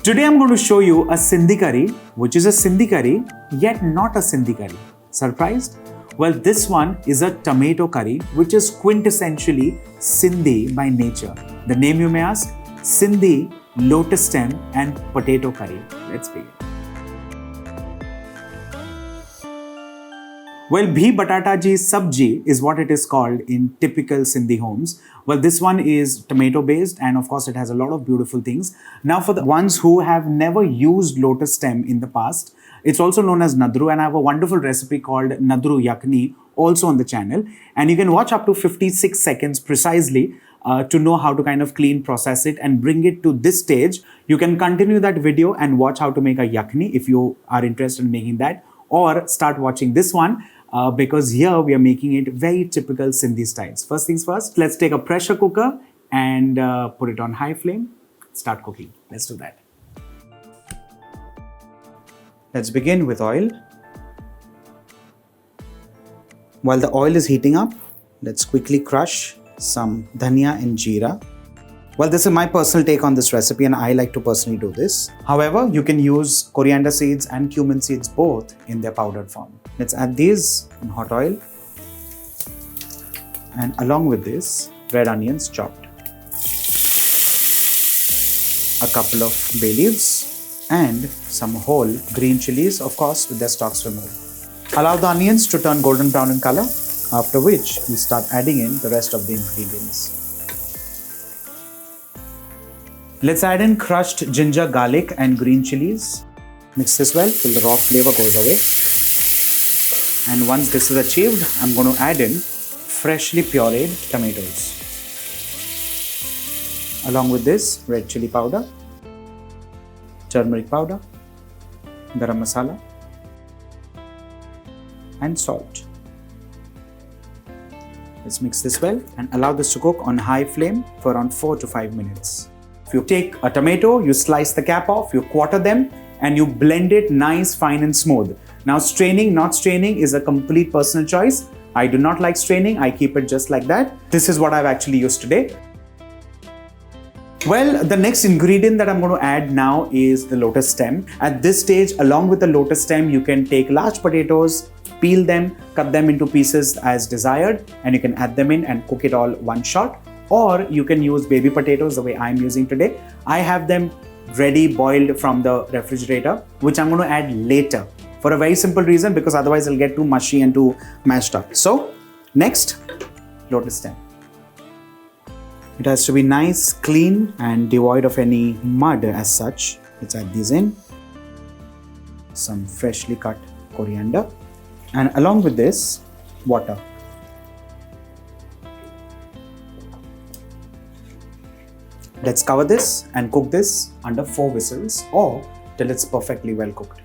Today I'm going to show you a Sindhi curry, which is a Sindhi curry, yet not a Sindhi curry. Surprised? Well, this one is a tomato curry, which is quintessentially Sindhi by nature. The name you may ask? Sindhi Lotus stem and potato curry. Let's begin. Well, bhi batata ji sabji is what it is called in typical Sindhi homes. Well, this one is tomato based and of course it has a lot of beautiful things. Now for the ones who have never used lotus stem in the past, it's also known as nadru, and I have a wonderful recipe called nadru yakni also on the channel, and you can watch up to 56 seconds precisely to know how to kind of clean, process it and bring it to this stage. You can continue that video and watch how to make a yakni if you are interested in making that, or start watching this one because here we are making it very typical Sindhi styles. First things first, let's take a pressure cooker and put it on high flame. Start cooking. Let's do that. Let's begin with oil. While the oil is heating up, let's quickly crush some dhania and jeera. Well, this is my personal take on this recipe and I like to personally do this. However, you can use coriander seeds and cumin seeds both in their powdered form. Let's add these in hot oil. And along with this, red onions chopped. A couple of bay leaves and some whole green chilies, of course, with their stalks removed. Allow the onions to turn golden brown in color, after which we start adding in the rest of the ingredients. Let's add in crushed ginger, garlic and green chilies. Mix this well till the raw flavor goes away. And once this is achieved, I'm going to add in freshly pureed tomatoes. Along with this, red chilli powder, turmeric powder, garam masala and salt. Let's mix this well and allow this to cook on high flame for around 4 to 5 minutes. If you take a tomato, you slice the cap off, you quarter them and you blend it nice, fine and smooth. Now straining, not straining is a complete personal choice. I do not like straining, I keep it just like that. This is what I've actually used today. Well, the next ingredient that I'm going to add now is the lotus stem. At this stage, along with the lotus stem, you can take large potatoes, peel them, cut them into pieces as desired, and you can add them in and cook it all one shot. Or you can use baby potatoes the way I'm using today. I have them ready boiled from the refrigerator, which I'm going to add later for a very simple reason, because otherwise it'll get too mushy and too mashed up. So next, lotus stem. It has to be nice, clean and devoid of any mud as such. Let's add these in. Some freshly cut coriander and along with this, water. Let's cover this and cook this under 4 whistles or till it's perfectly well cooked.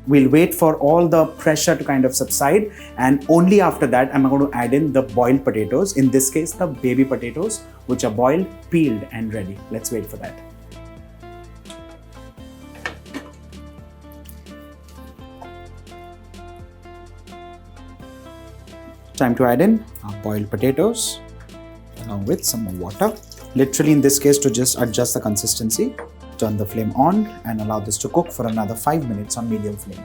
We'll wait for all the pressure to kind of subside, and only after that I'm going to add in the boiled potatoes, in this case the baby potatoes, which are boiled, peeled and ready. Let's wait for that. Time to add in our boiled potatoes along with some more water. Literally in this case to just adjust the consistency. Turn the flame on and allow this to cook for another 5 minutes on medium flame.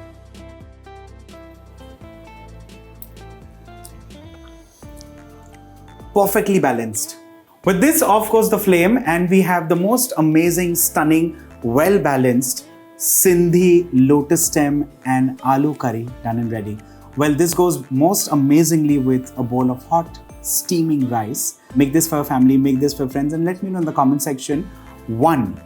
Perfectly balanced. With this, of course, the flame, and we have the most amazing, stunning, well-balanced Sindhi lotus stem and aloo curry done and ready. Well, this goes most amazingly with a bowl of hot, steaming rice. Make this for your family, make this for friends, and let me know in the comment section, 1,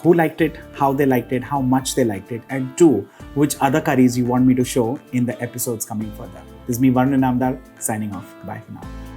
who liked it, how they liked it, how much they liked it, and 2, which other curries you want me to show in the episodes coming further. This is me, Varun Inamdar, signing off. Bye for now.